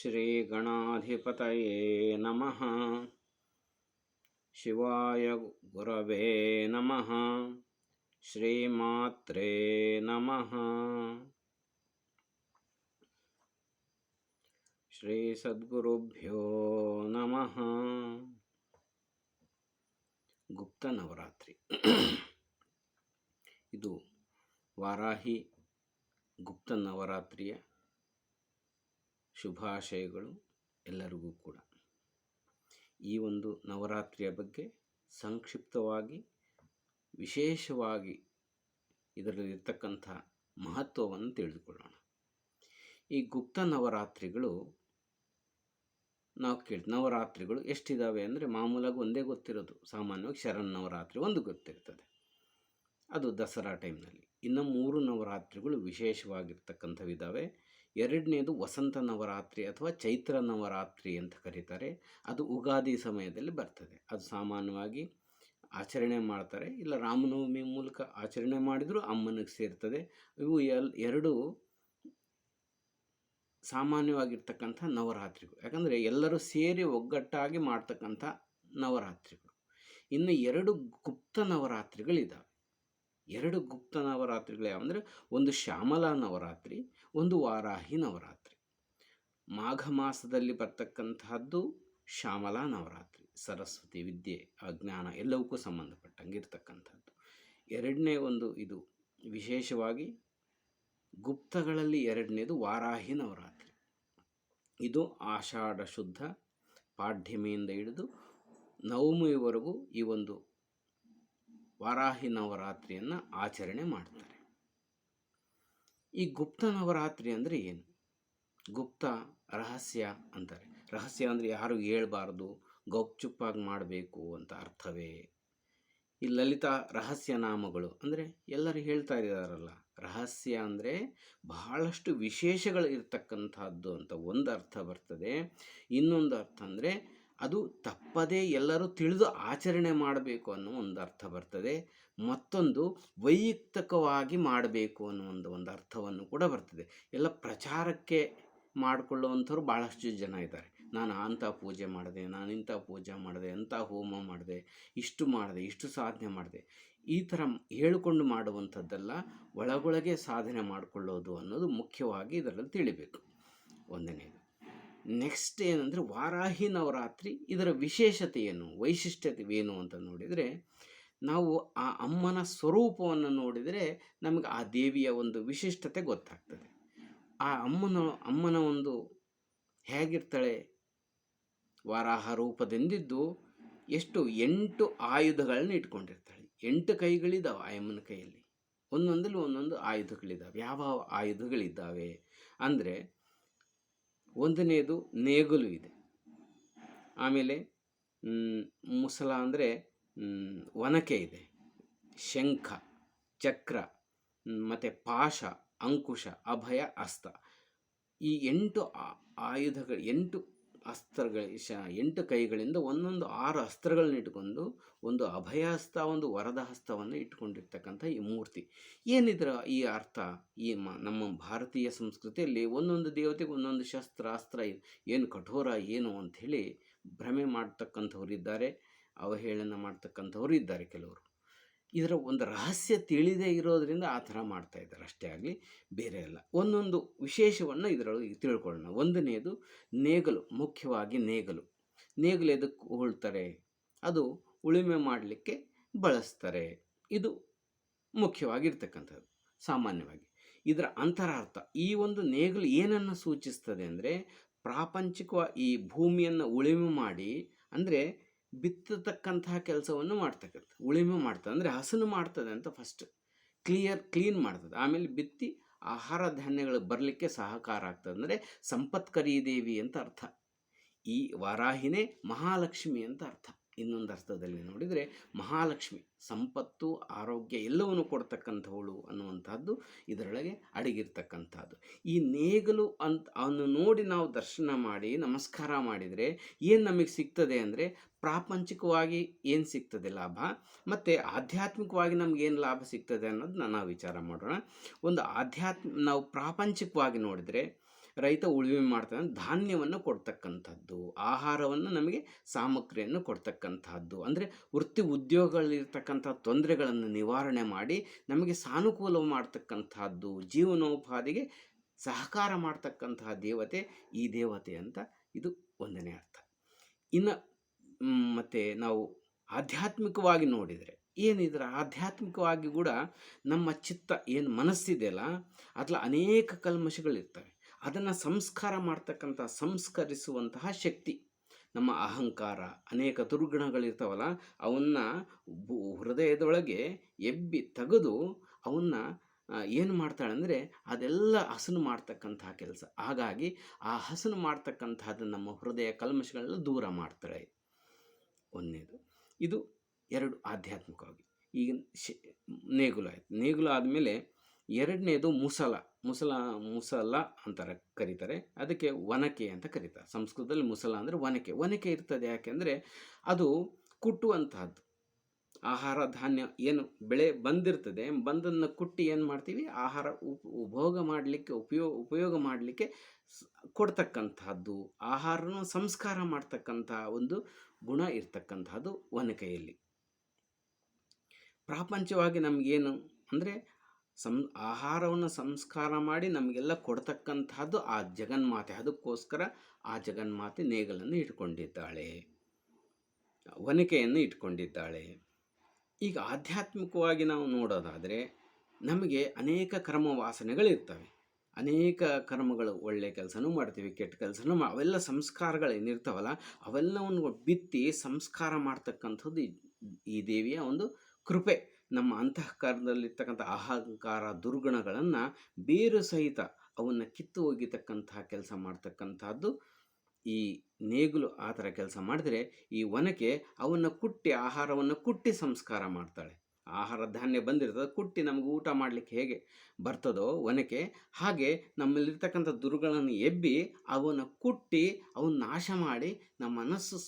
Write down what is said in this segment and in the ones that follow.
ಶ್ರೀಗಣಾಧಿಪತಯೇ ನಮಃ. ಶಿವಾಯ ಗುರವೇ ನಮಃ. ಶ್ರೀಮಾತ್ರೇ ನಮಃ. ಶ್ರೀ ಸದ್ಗುರುಭ್ಯೋ ನಮಃ. ಗುಪ್ತ ನವರಾತ್ರಿ ಇದು ವಾರಾಹಿ ಗುಪ್ತ ನವರಾತ್ರಿಯ ಶುಭಾಶಯಗಳು ಎಲ್ಲರಿಗೂ ಕೂಡ. ಈ ಒಂದು ನವರಾತ್ರಿಯ ಬಗ್ಗೆ ಸಂಕ್ಷಿಪ್ತವಾಗಿ ವಿಶೇಷವಾಗಿ ಇದರಲ್ಲಿರ್ತಕ್ಕಂಥ ಮಹತ್ವವನ್ನು ತಿಳಿದುಕೊಳ್ಳೋಣ. ಈ ಗುಪ್ತ ನವರಾತ್ರಿಗಳು ನವರಾತ್ರಿಗಳು ಎಷ್ಟಿದ್ದಾವೆ ಅಂದರೆ ಮಾಮೂಲಾಗಿ ಒಂದೇ ಗೊತ್ತಿರೋದು. ಸಾಮಾನ್ಯವಾಗಿ ಶರನ್ನವರಾತ್ರಿ ಒಂದು ಗೊತ್ತಿರ್ತದೆ, ಅದು ದಸರಾ ಟೈಮ್ನಲ್ಲಿ. ಇನ್ನು 3 ನವರಾತ್ರಿಗಳು ವಿಶೇಷವಾಗಿರ್ತಕ್ಕಂಥವಿದ್ದಾವೆ. ಎರಡನೇದು ವಸಂತ ನವರಾತ್ರಿ ಅಥವಾ ಚೈತ್ರ ನವರಾತ್ರಿ ಅಂತ ಕರೀತಾರೆ. ಅದು ಉಗಾದಿ ಸಮಯದಲ್ಲಿ ಬರ್ತದೆ. ಅದು ಸಾಮಾನ್ಯವಾಗಿ ಆಚರಣೆ ಮಾಡ್ತಾರೆ, ಇಲ್ಲ ರಾಮನವಮಿ ಮೂಲಕ ಆಚರಣೆ ಮಾಡಿದರೂ ಅಮ್ಮನಿಗೆ ಸೇರ್ತದೆ. ಇವು ಎರಡು ಸಾಮಾನ್ಯವಾಗಿರ್ತಕ್ಕಂಥ ನವರಾತ್ರಿಗಳು, ಯಾಕಂದರೆ ಎಲ್ಲರೂ ಸೇರಿ ಒಗ್ಗಟ್ಟಾಗಿ ಮಾಡ್ತಕ್ಕಂಥ ನವರಾತ್ರಿಗಳು. ಇನ್ನು 2 ಗುಪ್ತ ನವರಾತ್ರಿಗಳಿದ್ದಾವೆ. 2 ಗುಪ್ತ ನವರಾತ್ರಿಗಳು ಯಾವಂದರೆ, ಒಂದು ಶ್ಯಾಮಲಾ ನವರಾತ್ರಿ, ಒಂದು ವಾರಾಹಿ ನವರಾತ್ರಿ. ಮಾಘ ಮಾಸದಲ್ಲಿ ಬರ್ತಕ್ಕಂತಹದ್ದು ಶ್ಯಾಮಲಾ ನವರಾತ್ರಿ. ಸರಸ್ವತಿ ವಿದ್ಯೆ, ಅಜ್ಞಾನ ಎಲ್ಲವಕ್ಕೂ ಸಂಬಂಧಪಟ್ಟಂಗೆ ಇರ್ತಕ್ಕಂಥದ್ದು. ಎರಡನೇ ಒಂದು ಇದು ವಿಶೇಷವಾಗಿ ಗುಪ್ತಗಳಲ್ಲಿ ಎರಡನೇದು ವಾರಾಹಿ ನವರಾತ್ರಿ. ಇದು ಆಷಾಢ ಶುದ್ಧ ಪಾಡ್ಯಮಿಯಿಂದ ಹಿಡಿದು ನವಮಿಯವರೆಗೂ ಈ ಒಂದು ವಾರಾಹಿ ನವರಾತ್ರಿಯನ್ನು ಆಚರಣೆ ಮಾಡ್ತಾರೆ. ಈ ಗುಪ್ತ ನವರಾತ್ರಿ ಅಂದರೆ ಏನು? ಗುಪ್ತ ರಹಸ್ಯ ಅಂತಾರೆ. ರಹಸ್ಯ ಅಂದರೆ ಯಾರು ಹೇಳ್ಬಾರ್ದು, ಗೌಪ್ಚುಪ್ಪಾಗಿ ಮಾಡಬೇಕು ಅಂತ ಅರ್ಥವೇ. ಈ ಲಲಿತಾ ರಹಸ್ಯ ನಾಮಗಳು ಅಂದರೆ ಎಲ್ಲರೂ ಹೇಳ್ತಾ ಇದ್ದಾರಲ್ಲ, ರಹಸ್ಯ ಅಂದರೆ ಬಹಳಷ್ಟು ವಿಶೇಷಗಳು ಇರ್ತಕ್ಕಂಥದ್ದು ಅಂತ ಒಂದು ಅರ್ಥ ಬರ್ತದೆ. ಇನ್ನೊಂದು ಅರ್ಥ ಅಂದರೆ ಅದು ತಪ್ಪದೇ ಎಲ್ಲರೂ ತಿಳಿದು ಆಚರಣೆ ಮಾಡಬೇಕು ಅನ್ನೋ ಒಂದು ಅರ್ಥ ಬರ್ತದೆ. ಮತ್ತೊಂದು ವೈಯಕ್ತಿಕವಾಗಿ ಮಾಡಬೇಕು ಅನ್ನೋ ಒಂದು ಅರ್ಥವನ್ನು ಕೂಡ ಬರ್ತದೆ. ಎಲ್ಲ ಪ್ರಚಾರಕ್ಕೆ ಮಾಡಿಕೊಳ್ಳುವಂಥವ್ರು ಭಾಳಷ್ಟು ಜನ ಇದ್ದಾರೆ. ನಾನು ಅಂಥ ಪೂಜೆ ಮಾಡಿದೆ, ನಾನು ಇಂಥ ಪೂಜೆ ಮಾಡಿದೆ, ಅಂಥ ಹೋಮ ಮಾಡಿದೆ, ಇಷ್ಟು ಮಾಡಿದೆ, ಇಷ್ಟು ಸಾಧನೆ ಮಾಡಿದೆ, ಈ ಥರ ಹೇಳಿಕೊಂಡು ಮಾಡುವಂಥದ್ದೆಲ್ಲ ಒಳಗೊಳಗೆ ಸಾಧನೆ ಮಾಡಿಕೊಳ್ಳೋದು ಅನ್ನೋದು ಮುಖ್ಯವಾಗಿ ಇದರಲ್ಲಿ ತಿಳಿಬೇಕು. ಒಂದನೇದು. ನೆಕ್ಸ್ಟ್ ಏನಂದರೆ ವಾರಾಹಿ ನವರಾತ್ರಿ. ಇದರ ವಿಶೇಷತೆ ಏನು, ವೈಶಿಷ್ಟ್ಯತೆ ಏನು ಅಂತ ನೋಡಿದರೆ, ನಾವು ಆ ಅಮ್ಮನ ಸ್ವರೂಪವನ್ನು ನೋಡಿದರೆ ನಮಗೆ ಆ ದೇವಿಯ ಒಂದು ವಿಶಿಷ್ಟತೆ ಗೊತ್ತಾಗ್ತದೆ. ಆ ಅಮ್ಮನ ಒಂದು ಹೇಗಿರ್ತಾಳೆ, ವಾರಾಹ ರೂಪದಿಂದಿದ್ದು ಎಷ್ಟು 8 ಆಯುಧಗಳನ್ನ ಇಟ್ಕೊಂಡಿರ್ತಾಳೆ. 8 ಕೈಗಳಿದ್ದಾವೆ ಆ ಅಮ್ಮನ ಕೈಯಲ್ಲಿ. ಒಂದೊಂದಲ್ಲಿ ಒಂದೊಂದು ಆಯುಧಗಳಿದ್ದಾವೆ. ಯಾವ ಆಯುಧಗಳಿದ್ದಾವೆ ಅಂದರೆ, ಒಂದನೇದು ನೇಗುಲು ಇದೆ, ಆಮೇಲೆ ಮುಸಲ ಅಂದರೆ ಒನಕೆ ಇದೆ, ಶಂಖ, ಚಕ್ರ, ಮತ್ತು ಪಾಶ, ಅಂಕುಶ, ಅಭಯ, ಅಸ್ತ. ಈ 8 ಆಯುಧಗಳು, 8 ಅಸ್ತ್ರಗಳು, 8 ಕೈಗಳಿಂದ ಒಂದೊಂದು 6 ಅಸ್ತ್ರಗಳನ್ನ ಇಟ್ಕೊಂಡು ಒಂದು ಅಭಯಹಸ್ತ, ಒಂದು ವರದ ಹಸ್ತವನ್ನು ಇಟ್ಕೊಂಡಿರ್ತಕ್ಕಂಥ ಈ ಮೂರ್ತಿ. ಏನಿದ್ರ ಈ ಅರ್ಥ? ಈ ನಮ್ಮ ಭಾರತೀಯ ಸಂಸ್ಕೃತಿಯಲ್ಲಿ ಒಂದೊಂದು ದೇವತೆಗೆ ಒಂದೊಂದು ಶಸ್ತ್ರ, ಅಸ್ತ್ರ, ಏನು ಕಠೋರ ಏನು ಅಂಥೇಳಿ ಭ್ರಮೆ ಮಾಡ್ತಕ್ಕಂಥವ್ರು ಇದ್ದಾರೆ, ಅವಹೇಳನ ಮಾಡ್ತಕ್ಕಂಥವ್ರು ಇದ್ದಾರೆ ಕೆಲವರು. ಇದರ ಒಂದು ರಹಸ್ಯ ತಿಳಿದೇ ಇರೋದರಿಂದ ಆ ಥರ ಮಾಡ್ತಾಯಿದ್ದಾರೆ ಅಷ್ಟೇ, ಆಗಲಿ ಬೇರೆ ಅಲ್ಲ. ಒಂದೊಂದು ವಿಶೇಷವನ್ನು ಇದರೊಳಗೆ ತಿಳ್ಕೊಳ್ಳೋಣ. ಒಂದನೇದು ನೇಗಲು. ಮುಖ್ಯವಾಗಿ ನೇಗಲು ಎದಕ್ಕೆ ಉಳ್ತಾರೆ? ಅದು ಉಳುಮೆ ಮಾಡಲಿಕ್ಕೆ ಬಳಸ್ತಾರೆ. ಇದು ಮುಖ್ಯವಾಗಿರ್ತಕ್ಕಂಥದ್ದು. ಸಾಮಾನ್ಯವಾಗಿ ಇದರ ಅಂತರಾರ್ಥ, ಈ ಒಂದು ನೇಗಲು ಏನನ್ನು ಸೂಚಿಸ್ತದೆ ಅಂದರೆ, ಪ್ರಾಪಂಚಿಕವಾಗಿ ಈ ಭೂಮಿಯನ್ನು ಉಳುಮೆ ಮಾಡಿ, ಅಂದರೆ ಬಿತ್ತತಕ್ಕಂತಹ ಕೆಲಸವನ್ನು ಮಾಡ್ತಕ್ಕಂಥ, ಉಳುಮೆ ಮಾಡ್ತದೆ ಅಂದರೆ ಹಸನು ಮಾಡ್ತದೆ ಅಂತ ಫಸ್ಟ್ ಕ್ಲೀನ್ ಮಾಡ್ತದೆ, ಆಮೇಲೆ ಬಿತ್ತಿ ಆಹಾರ ಧಾನ್ಯಗಳು ಬರಲಿಕ್ಕೆ ಸಹಕಾರ ಆಗ್ತದೆ. ಅಂದರೆ ಸಂಪತ್ಕರಿ ದೇವಿ ಅಂತ ಅರ್ಥ. ಈ ವಾರಾಹಿನೇ ಮಹಾಲಕ್ಷ್ಮಿ ಅಂತ ಅರ್ಥ. ಇನ್ನೊಂದು ಅರ್ಥದಲ್ಲಿ ನೋಡಿದರೆ ಮಹಾಲಕ್ಷ್ಮಿ, ಸಂಪತ್ತು, ಆರೋಗ್ಯ ಎಲ್ಲವನ್ನು ಕೊಡ್ತಕ್ಕಂಥವಳು ಅನ್ನುವಂಥದ್ದು ಇದರೊಳಗೆ ಅಡಗಿರ್ತಕ್ಕಂಥದ್ದು. ಈ ನೇಗಲು ಅವನ್ನು ನೋಡಿ ನಾವು ದರ್ಶನ ಮಾಡಿ ನಮಸ್ಕಾರ ಮಾಡಿದರೆ ಏನು ನಮಗೆ ಸಿಗ್ತದೆ ಅಂದರೆ, ಪ್ರಾಪಂಚಿಕವಾಗಿ ಏನು ಸಿಗ್ತದೆ ಲಾಭ, ಮತ್ತು ಆಧ್ಯಾತ್ಮಿಕವಾಗಿ ನಮಗೇನು ಲಾಭ ಸಿಗ್ತದೆ ಅನ್ನೋದನ್ನ ನಾವು ವಿಚಾರ ಮಾಡೋಣ. ಒಂದು ನಾವು ಪ್ರಾಪಂಚಿಕವಾಗಿ ನೋಡಿದರೆ ರೈತ ಉಳುಮೆ ಮಾಡ್ತಾನೆ, ಧಾನ್ಯವನ್ನು ಕೊಡ್ತಕ್ಕಂಥದ್ದು, ಆಹಾರವನ್ನು ನಮಗೆ ಸಾಮಗ್ರಿಯನ್ನು ಕೊಡ್ತಕ್ಕಂಥದ್ದು. ಅಂದರೆ ವೃತ್ತಿ ಉದ್ಯೋಗಗಳಿರ್ತಕ್ಕಂಥ ತೊಂದರೆಗಳನ್ನು ನಿವಾರಣೆ ಮಾಡಿ ನಮಗೆ ಸಾನುಕೂಲ ಮಾಡ್ತಕ್ಕಂಥದ್ದು, ಜೀವನೋಪಾಧಿಗೆ ಸಹಕಾರ ಮಾಡ್ತಕ್ಕಂತಹ ದೇವತೆ ಈ ದೇವತೆ ಅಂತ ಇದು ಒಂದನೇ ಅರ್ಥ. ಇನ್ನು ಮತ್ತು ನಾವು ಆಧ್ಯಾತ್ಮಿಕವಾಗಿ ನೋಡಿದರೆ ಏನಿದ್ರೆ ಆಧ್ಯಾತ್ಮಿಕವಾಗಿ ಕೂಡ ನಮ್ಮ ಚಿತ್ತ ಏನು ಮನಸ್ಸಿದೆಯಲ್ಲ ಅದ್ರಲ್ಲಿ ಅನೇಕ ಕಲ್ಮಶಗಳಿರ್ತವೆ. ಅದನ್ನು ಸಂಸ್ಕಾರ ಮಾಡ್ತಕ್ಕಂಥ ಸಂಸ್ಕರಿಸುವಂತಹ ಶಕ್ತಿ ನಮ್ಮ ಅಹಂಕಾರ, ಅನೇಕ ದುರ್ಗುಣಗಳಿರ್ತಾವಲ್ಲ ಅವನ್ನ ಹೃದಯದೊಳಗೆ ಎಬ್ಬಿ ತೆಗೆದು ಅವನ್ನ ಏನು ಮಾಡ್ತಾಳೆ ಅಂದರೆ ಅದೆಲ್ಲ ಹಸನು ಮಾಡ್ತಕ್ಕಂತಹ ಕೆಲಸ. ಹಾಗಾಗಿ ಆ ಹಸನು ಮಾಡ್ತಕ್ಕಂತಹದ್ದು ನಮ್ಮ ಹೃದಯ ಕಲ್ಮಶಗಳೆಲ್ಲ ದೂರ ಮಾಡ್ತಾಳೆ. ಒಂದನೇದು ಇದು. ಎರಡು ಆಧ್ಯಾತ್ಮಿಕವಾಗಿ. ಈಗ ನೇಗುಲ ಆಯಿತು. ನೇಗುಲ ಆದಮೇಲೆ ಎರಡನೇದು ಮುಸಲ. ಮುಸಲ ಅಂತಾರೆ, ಕರೀತಾರೆ. ಅದಕ್ಕೆ ಒನಕೆ ಅಂತ ಕರೀತಾರೆ. ಸಂಸ್ಕೃತದಲ್ಲಿ ಮುಸಲ ಅಂದರೆ ಒನಕೆ. ಒನಕೆ ಇರ್ತದೆ ಯಾಕೆಂದರೆ ಅದು ಕುಟ್ಟುವಂತಹದ್ದು. ಆಹಾರ ಧಾನ್ಯ ಏನು ಬೆಳೆ ಬಂದಿರ್ತದೆ, ಬಂದನ್ನು ಕುಟ್ಟಿ ಏನು ಮಾಡ್ತೀವಿ, ಆಹಾರ ಉಪಯೋಗ ಮಾಡಲಿಕ್ಕೆ ಉಪಯೋಗ ಮಾಡಲಿಕ್ಕೆ ಕೊಡ್ತಕ್ಕಂತಹದ್ದು, ಆಹಾರನ ಸಂಸ್ಕಾರ ಮಾಡ್ತಕ್ಕಂಥ ಒಂದು ಗುಣ ಇರ್ತಕ್ಕಂಥದ್ದು ಒನಕೆಯಲ್ಲಿ. ಪ್ರಾಪಂಚವಾಗಿ ನಮಗೇನು ಅಂದರೆ ಆಹಾರವನ್ನು ಸಂಸ್ಕಾರ ಮಾಡಿ ನಮಗೆಲ್ಲ ಕೊಡ್ತಕ್ಕಂತಹದ್ದು ಆ ಜಗನ್ಮಾತೆ. ಅದಕ್ಕೋಸ್ಕರ ಆ ಜಗನ್ಮಾತೆ ನೇಗಲನ್ನು ಇಟ್ಕೊಂಡಿದ್ದಾಳೆ, ಒನಕೆಯನ್ನು ಇಟ್ಕೊಂಡಿದ್ದಾಳೆ. ಈಗ ಆಧ್ಯಾತ್ಮಿಕವಾಗಿ ನಾವು ನೋಡೋದಾದರೆ ನಮಗೆ ಅನೇಕ ಕರ್ಮ ವಾಸನೆಗಳಿರ್ತವೆ. ಅನೇಕ ಕರ್ಮಗಳು, ಒಳ್ಳೆಯ ಕೆಲಸನೂ ಮಾಡ್ತೀವಿ, ಕೆಟ್ಟ ಕೆಲಸನೂ ಅವೆಲ್ಲ ಸಂಸ್ಕಾರಗಳೇನಿರ್ತಾವಲ್ಲ ಅವೆಲ್ಲವನ್ನು ಬಿತ್ತಿ ಸಂಸ್ಕಾರ ಮಾಡ್ತಕ್ಕಂಥದ್ದು ಈ ದೇವಿಯ ಒಂದು ಕೃಪೆ. ನಮ್ಮ ಅಂತಃಕರಣದಲ್ಲಿರ್ತಕ್ಕಂಥ ಅಹಂಕಾರ ದುರ್ಗುಣಗಳನ್ನು ಬೇರು ಸಹಿತ ಅವನ್ನು ಕಿತ್ತು ಒಗಿತಕ್ಕಂತಹ ಕೆಲಸ ಮಾಡ್ತಕ್ಕಂಥದ್ದು ಈ ನೇಗುಲು. ಆ ಥರ ಕೆಲಸ ಮಾಡಿದರೆ ಈ ಒನಕೆ ಅವನ್ನು ಕುಟ್ಟಿ, ಆಹಾರವನ್ನು ಕುಟ್ಟಿ ಸಂಸ್ಕಾರ ಮಾಡ್ತಾಳೆ. ಆಹಾರ ಧಾನ್ಯ ಬಂದಿರ್ತದೆ, ಕುಟ್ಟಿ ನಮಗೆ ಊಟ ಮಾಡಲಿಕ್ಕೆ ಹೇಗೆ ಬರ್ತದೋ ಒನಕೆ, ಹಾಗೆ ನಮ್ಮಲ್ಲಿರ್ತಕ್ಕಂಥ ದುರ್ಗಳನ್ನು ಎಬ್ಬಿ ಅವನ್ನು ಕುಟ್ಟಿ ಅವನ್ನ ನಾಶ ಮಾಡಿ ನಮ್ಮ ಮನಸ್ಸು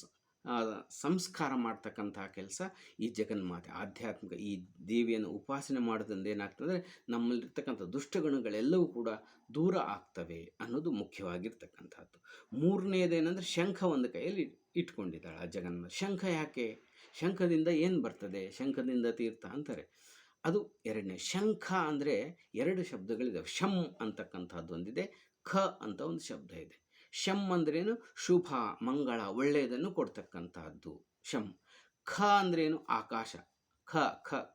ಸಂಸ್ಕಾರ ಮಾಡ್ತಕ್ಕಂತಹ ಕೆಲಸ ಈ ಜಗನ್ಮಾತೆ. ಆಧ್ಯಾತ್ಮಿಕ ಈ ದೇವಿಯನ್ನು ಉಪಾಸನೆ ಮಾಡೋದ್ರಿಂದ ಏನಾಗ್ತದೆ, ನಮ್ಮಲ್ಲಿರ್ತಕ್ಕಂಥ ದುಷ್ಟಗುಣಗಳೆಲ್ಲವೂ ಕೂಡ ದೂರ ಆಗ್ತವೆ ಅನ್ನೋದು ಮುಖ್ಯವಾಗಿರ್ತಕ್ಕಂಥದ್ದು. ಮೂರನೇದೇನೆಂದರೆ ಶಂಖ ಒಂದು ಕೈಯಲ್ಲಿ ಇಟ್ಕೊಂಡಿದ್ದಾಳೆ ಆ ಜಗನ್ಮಾತೆ. ಶಂಖ ಯಾಕೆ? ಶಂಖದಿಂದ ಏನು ಬರ್ತದೆ? ಶಂಖದಿಂದ ತೀರ್ಥ ಅಂತಾರೆ. ಅದು ಎರಡನೇ. ಶಂಖ ಅಂದರೆ ಎರಡು ಶಬ್ದಗಳಿದ್ದಾವೆ. ಶಂ ಅಂತಕ್ಕಂಥದ್ದು ಒಂದಿದೆ, ಖ ಅಂತ ಒಂದು ಶಬ್ದ ಇದೆ. ಶಂ ಅಂದ್ರೇನು? ಶುಭ, ಮಂಗಳ, ಒಳ್ಳೆಯದನ್ನು ಕೊಡ್ತಕ್ಕಂತಹದ್ದು ಶಂ. ಖ ಅಂದ್ರೇನು? ಆಕಾಶ.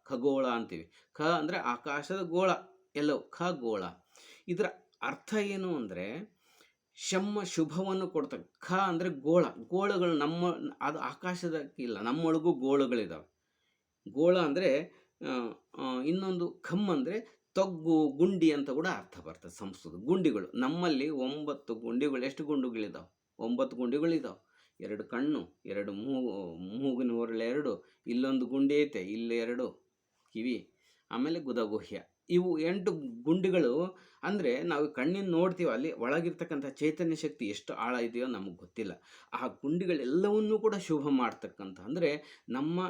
ಖಗೋಳ ಅಂತೀವಿ. ಖ ಅಂದರೆ ಆಕಾಶದ ಗೋಳ, ಎಲ್ಲವೂ ಖಗೋಳ. ಇದರ ಅರ್ಥ ಏನು ಅಂದರೆ ಶಮ್ಮ ಶುಭವನ್ನು ಕೊಡ್ತಕ್ಕ. ಖ ಅಂದರೆ ಗೋಳ. ಗೋಳಗಳು ನಮ್ಮ, ಅದು ಆಕಾಶದಕ್ಕಿಲ್ಲ, ನಮ್ಮೊಳಗೂ ಗೋಳಗಳಿದ್ದಾವೆ. ಗೋಳ ಅಂದರೆ ಇನ್ನೊಂದು ಖಮ್ ಅಂದರೆ ತೊಗ್ಗು, ಗುಂಡಿ ಅಂತ ಕೂಡ ಅರ್ಥ ಬರ್ತದೆ ಸಂಸ್ಕೃತ. ಗುಂಡಿಗಳು ನಮ್ಮಲ್ಲಿ 9 ಗುಂಡಿಗಳು. ಎಷ್ಟು ಗುಂಡುಗಳಿದ್ದಾವೆ? 9 ಗುಂಡಿಗಳಿದ್ದಾವೆ. 2 ಕಣ್ಣು, 2 ಮೂಗಿನ ಹೊರಳೆ 2, ಇಲ್ಲೊಂದು ಗುಂಡಿ ಐತೆ, ಇಲ್ಲಿ 2 ಕಿವಿ, ಆಮೇಲೆ ಗುದಗುಹ್ಯ. ಇವು 8 ಗುಂಡಿಗಳು. ಅಂದರೆ ನಾವು ಕಣ್ಣಿನ ನೋಡ್ತೀವಿ, ಅಲ್ಲಿ ಒಳಗಿರ್ತಕ್ಕಂಥ ಚೈತನ್ಯ ಶಕ್ತಿ ಎಷ್ಟು ಆಳ ಇದೆಯೋ ನಮಗೆ ಗೊತ್ತಿಲ್ಲ. ಆ ಗುಂಡಿಗಳೆಲ್ಲವನ್ನೂ ಕೂಡ ಶುಭ ಮಾಡ್ತಕ್ಕಂಥ, ಅಂದರೆ ನಮ್ಮ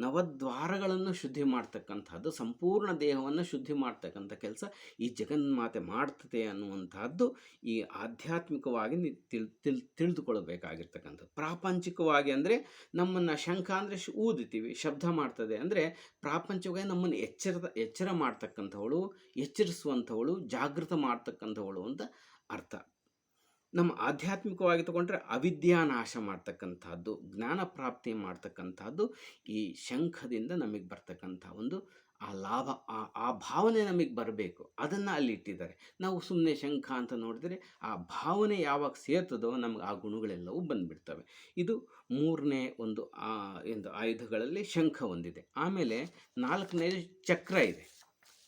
ನವದ್ವಾರಗಳನ್ನು ಶುದ್ಧಿ ಮಾಡ್ತಕ್ಕಂಥದ್ದು, ಸಂಪೂರ್ಣ ದೇಹವನ್ನು ಶುದ್ಧಿ ಮಾಡ್ತಕ್ಕಂಥ ಕೆಲಸ ಈ ಜಗನ್ಮಾತೆ ಮಾಡ್ತದೆ ಅನ್ನುವಂಥದ್ದು ಈ ಆಧ್ಯಾತ್ಮಿಕವಾಗಿ ತಿಳಿದುಕೊಳ್ಳಬೇಕಾಗಿರ್ತಕ್ಕಂಥದ್ದು. ಪ್ರಾಪಂಚಿಕವಾಗಿ ಅಂದರೆ ನಮ್ಮನ್ನು ಶಂಖ ಅಂದರೆ ಊದುತ್ತೀವಿ, ಶಬ್ದ ಮಾಡ್ತದೆ. ಅಂದರೆ ಪ್ರಾಪಂಚಿಕವಾಗಿ ನಮ್ಮನ್ನು ಎಚ್ಚರ ಮಾಡ್ತಕ್ಕಂಥವಳು, ಎಚ್ಚರಿಸುವಂಥವಳು, ಜಾಗೃತ ಮಾಡ್ತಕ್ಕಂಥವಳು ಅಂತ ಅರ್ಥ. ನಮ್ಮ ಆಧ್ಯಾತ್ಮಿಕವಾಗಿ ತಗೊಂಡ್ರೆ ಅವಿದ್ಯಾನಾಶ ಮಾಡ್ತಕ್ಕಂಥದ್ದು, ಜ್ಞಾನ ಪ್ರಾಪ್ತಿ ಮಾಡ್ತಕ್ಕಂಥದ್ದು ಈ ಶಂಖದಿಂದ ನಮಗೆ ಬರ್ತಕ್ಕಂಥ ಒಂದು ಆ ಲಾಭ, ಆ ಭಾವನೆ ನಮಗೆ ಬರಬೇಕು. ಅದನ್ನು ಅಲ್ಲಿ ಇಟ್ಟಿದ್ದಾರೆ. ನಾವು ಸುಮ್ಮನೆ ಶಂಖ ಅಂತ ನೋಡಿದರೆ ಆ ಭಾವನೆ ಯಾವಾಗ ಸೇರ್ತದೋ ನಮಗೆ ಆ ಗುಣಗಳೆಲ್ಲವೂ ಬಂದುಬಿಡ್ತವೆ. ಇದು ಮೂರನೇ ಒಂದು ಆಯುಧಗಳಲ್ಲಿ ಶಂಖ ಒಂದಿದೆ. ಆಮೇಲೆ 4ನೇದು ಚಕ್ರ ಇದೆ.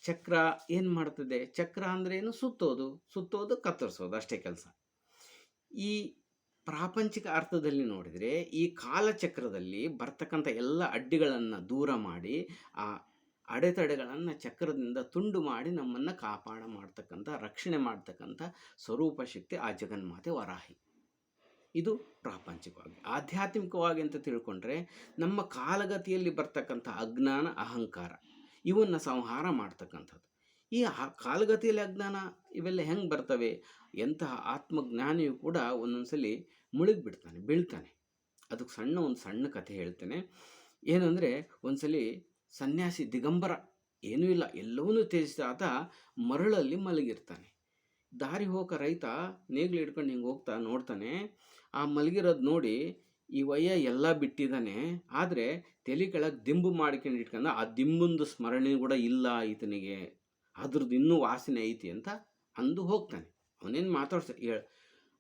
ಚಕ್ರ ಏನು ಮಾಡ್ತದೆ? ಚಕ್ರ ಅಂದರೆ ಏನು? ಸುತ್ತೋದು ಕತ್ತರಿಸೋದು, ಅಷ್ಟೇ ಕೆಲಸ. ಈ ಪ್ರಾಪಂಚಿಕ ಅರ್ಥದಲ್ಲಿ ನೋಡಿದರೆ ಈ ಕಾಲಚಕ್ರದಲ್ಲಿ ಬರ್ತಕ್ಕಂಥ ಎಲ್ಲ ಅಡ್ಡಿಗಳನ್ನು ದೂರ ಮಾಡಿ ಆ ಅಡೆತಡೆಗಳನ್ನು ಚಕ್ರದಿಂದ ತುಂಡು ಮಾಡಿ ನಮ್ಮನ್ನು ಕಾಪಾಡ ಮಾಡ್ತಕ್ಕಂಥ, ರಕ್ಷಣೆ ಮಾಡ್ತಕ್ಕಂಥ ಸ್ವರೂಪ ಶಕ್ತಿ ಆ ಜಗನ್ಮಾತೆ ವರಾಹಿ. ಇದು ಪ್ರಾಪಂಚಿಕವಾಗಿ. ಆಧ್ಯಾತ್ಮಿಕವಾಗಿ ಅಂತ ತಿಳ್ಕೊಂಡ್ರೆ ನಮ್ಮ ಕಾಲಗತಿಯಲ್ಲಿ ಬರ್ತಕ್ಕಂಥ ಅಜ್ಞಾನ, ಅಹಂಕಾರ, ಇವನ್ನು ಸಂಹಾರ ಮಾಡ್ತಕ್ಕಂಥದ್ದು. ಈ ಕಾಲಗತಿಯಲ್ಲಿ ಅಜ್ಞಾನ ಇವೆಲ್ಲ ಹೆಂಗೆ ಬರ್ತವೆ? ಎಂತಹ ಆತ್ಮಜ್ಞಾನಿಯು ಕೂಡ ಒಂದೊಂದು ಸಲ ಮುಳುಗಿಬಿಡ್ತಾನೆ, ಬೀಳ್ತಾನೆ. ಅದಕ್ಕೆ ಒಂದು ಸಣ್ಣ ಕಥೆ ಹೇಳ್ತೇನೆ. ಏನು ಅಂದರೆ, ಒಂದು ಸಲ ಸನ್ಯಾಸಿ ದಿಗಂಬರ, ಏನೂ ಇಲ್ಲ, ಎಲ್ಲವನ್ನೂ ತ್ಯಜಿಸಿದ ಆತ ಮರಳಲ್ಲಿ ಮಲಗಿರ್ತಾನೆ. ದಾರಿ ಹೋಗೋ ರೈತ ನೇಗಿಲು ಹಿಡ್ಕೊಂಡು ಹಿಂಗೆ ಹೋಗ್ತಾ ನೋಡ್ತಾನೆ. ಆ ಮಲಗಿರೋದು ನೋಡಿ ಈ ವಯ್ಯ ಎಲ್ಲ ಬಿಟ್ಟಿದ್ದಾನೆ, ಆದರೆ ತಲೆ ಕೆಳಗೆ ದಿಂಬು ಮಾಡ್ಕೊಂಡು ಇಟ್ಕೊಂಡು ಆ ದಿಂಬುಂದು ಸ್ಮರಣೆ ಕೂಡ ಇಲ್ಲ ಈತನಿಗೆ, ಅದ್ರದ್ದು ಇನ್ನೂ ವಾಸನೆ ಐತಿ ಅಂತ ಅಂದು ಹೋಗ್ತಾನೆ. ಅವನೇನು ಹೇಳ